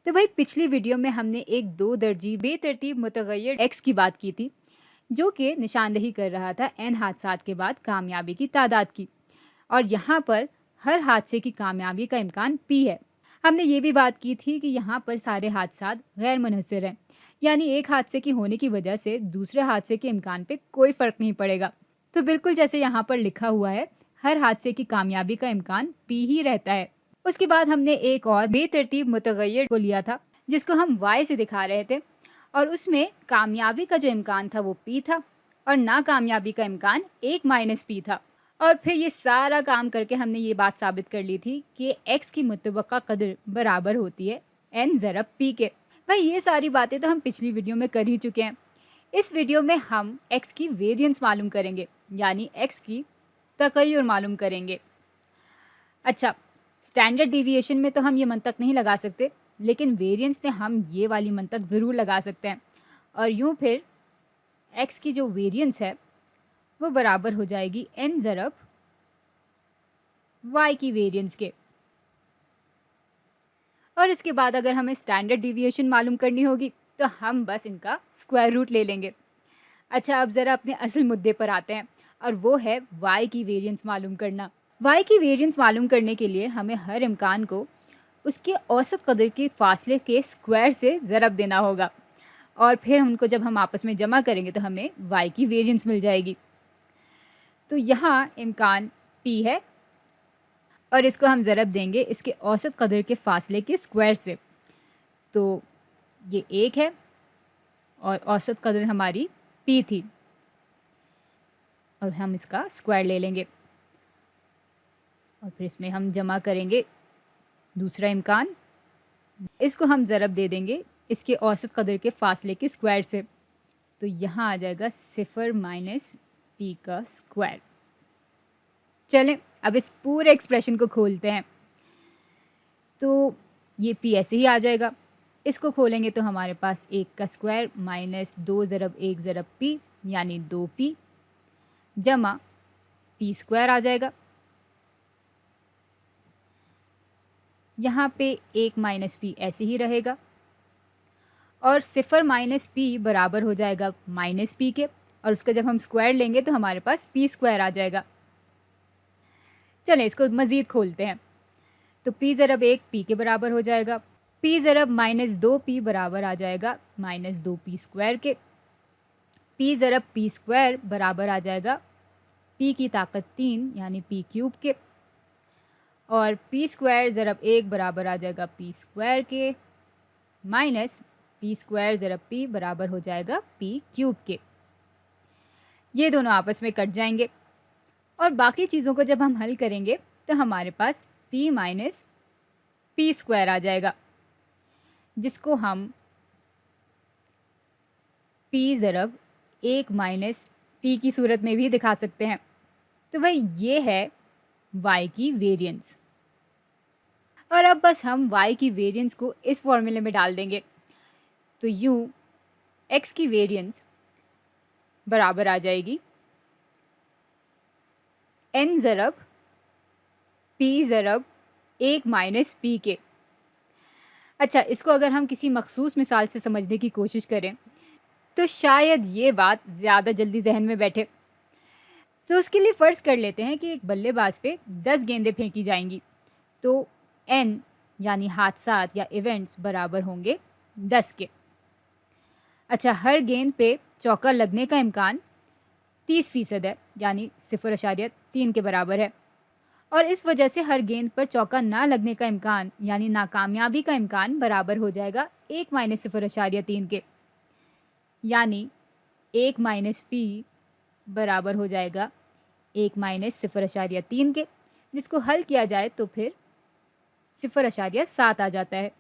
तो भाई पिछली वीडियो में हमने एक दो दर्जी बेतरतीब मुतगय्यर एक्स की बात की थी, जो कि निशानदही कर रहा था n हादसात के बाद कामयाबी की तादाद की। और यहाँ पर हर हादसे की कामयाबी का इम्कान p है। हमने ये भी बात की थी कि यहाँ पर सारे हादसात गैर मुनहसर हैं, यानी एक हादसे की होने की वजह से दूसरे हादसे के इम्कान पे कोई फ़र्क नहीं पड़ेगा। तो बिल्कुल जैसे यहाँ पर लिखा हुआ है, हर हादसे की कामयाबी का इम्कान p ही रहता है। उसके बाद हमने एक और बेतरतीब मुतगय्यर को लिया था, जिसको हम y से दिखा रहे थे, और उसमें कामयाबी का जो इम्कान था वो p था और नाकामयाबी का इम्कान 1 माइनस p था। और फिर ये सारा काम करके हमने ये बात साबित कर ली थी कि x की मुतवक्का कदर बराबर होती है n ज़रब p के। भाई ये सारी बातें तो हम पिछली वीडियो में कर ही चुके हैं। इस वीडियो में हम x की वेरिएंस मालूम करेंगे, यानी x की तगय्युर मालूम करेंगे। अच्छा, स्टैंडर्ड डिविएशन में तो हम ये मंतक नहीं लगा सकते, लेकिन वेरिएंस में हम ये वाली मंतक ज़रूर लगा सकते हैं। और यूँ फिर x की जो वेरिएंस है वो बराबर हो जाएगी n ज़रब y की वेरिएंस के। और इसके बाद अगर हमें स्टैंडर्ड डिविएशन मालूम करनी होगी तो हम बस इनका स्क्वायर रूट ले लेंगे। अच्छा, अब ज़रा अपने असल मुद्दे पर आते हैं, और वो है y की वेरिएंस मालूम करना। y की वेरिएंस मालूम करने के लिए हमें हर इम्कान को उसके औसत कदर के फासले के स्क्वायर से ज़रब देना होगा, और फिर उनको जब हम आपस में जमा करेंगे तो हमें y की वेरिएंस मिल जाएगी। तो यहाँ इम्कान p है और इसको हम ज़रब देंगे इसके औसत कदर के फासले के स्क्वायर से। तो ये 1 है और औसत कदर हमारी p थी, और हम इसका स्क्वायर ले लेंगे और फिर इसमें हम जमा करेंगे दूसरा इम्कान। इसको हम ज़रब दे देंगे इसके औसत कदर के फासले के स्क्वायर से। तो यहाँ आ जाएगा 0 माइनस p का स्क्वायर। चलें अब इस पूरे एक्सप्रेशन को खोलते हैं। तो ये p ऐसे ही आ जाएगा। इसको खोलेंगे तो हमारे पास 1 का स्क्वायर माइनस 2 ज़रब 1 ज़रब p यानी 2p जमा p स्क्वायर आ जाएगा। यहाँ पे 1 माइनस p ऐसे ही रहेगा, और 0 माइनस p बराबर हो जाएगा माइनस p के, और उसका जब हम स्क्वायर लेंगे तो हमारे पास p स्क्वायर आ जाएगा। चलें इसको मज़ीद खोलते हैं। तो p ज़रब 1 p के बराबर हो जाएगा, p ज़रब माइनस 2p बराबर आ जाएगा माइनस 2p स्क्वायर के, p ज़रब p स्क्वायर बराबर आ जाएगा p की ताकत 3 यानी p क्यूब के, और p स्क्वायर ज़रब 1 बराबर आ जाएगा p स्क्वायर के माइनस p स्क्वायर ज़रब p बराबर हो जाएगा p क्यूब के। ये दोनों आपस में कट जाएंगे, और बाकी चीज़ों को जब हम हल करेंगे तो हमारे पास p माइनस p स्क्वायर आ जाएगा, जिसको हम p ज़रब 1 माइनस p की सूरत में भी दिखा सकते हैं। तो भाई ये है y की वेरिएंस। और अब बस हम y की वेरिएंस को इस फॉर्मूले में डाल देंगे। तो यूँ x की वेरिएंस बराबर आ जाएगी n ज़रब p ज़रब 1 माइनस p के। अच्छा, इसको अगर हम किसी मखसूस मिसाल से समझने की कोशिश करें तो शायद ये बात ज़्यादा जल्दी जहन में बैठे। तो उसके लिए फ़र्ज़ कर लेते हैं कि एक बल्लेबाज पे 10 गेंदें फेंकी जाएंगी, तो n यानी हादसात या इवेंट्स बराबर होंगे 10 के। अच्छा, हर गेंद पे चौका लगने का इम्कान 30% है, यानी 0.3 के बराबर है, और इस वजह से हर गेंद पर चौका ना लगने का इम्कान यानी नाकामयाबी का इम्कान बराबर हो जाएगा 1 माइनस 0.3 के, यानी 1 माइनस p बराबर हो जाएगा 1 माइनस 0.3 के, जिसको हल किया जाए तो फिर 0.7 आ जाता है।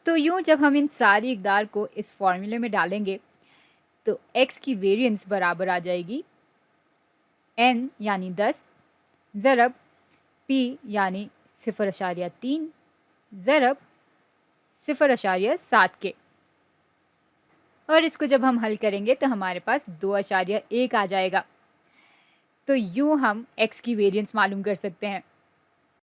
तो यूँ जब हम इन सारी इकदार को इस फॉर्मूले में डालेंगे तो x की वेरिएंस बराबर आ जाएगी n यानी 10 ज़रब p यानी 0.3 ज़रब 0.7 के, और इसको जब हम हल करेंगे तो हमारे पास 2.1 आ जाएगा। तो यूँ हम x की वेरिएंस मालूम कर सकते हैं।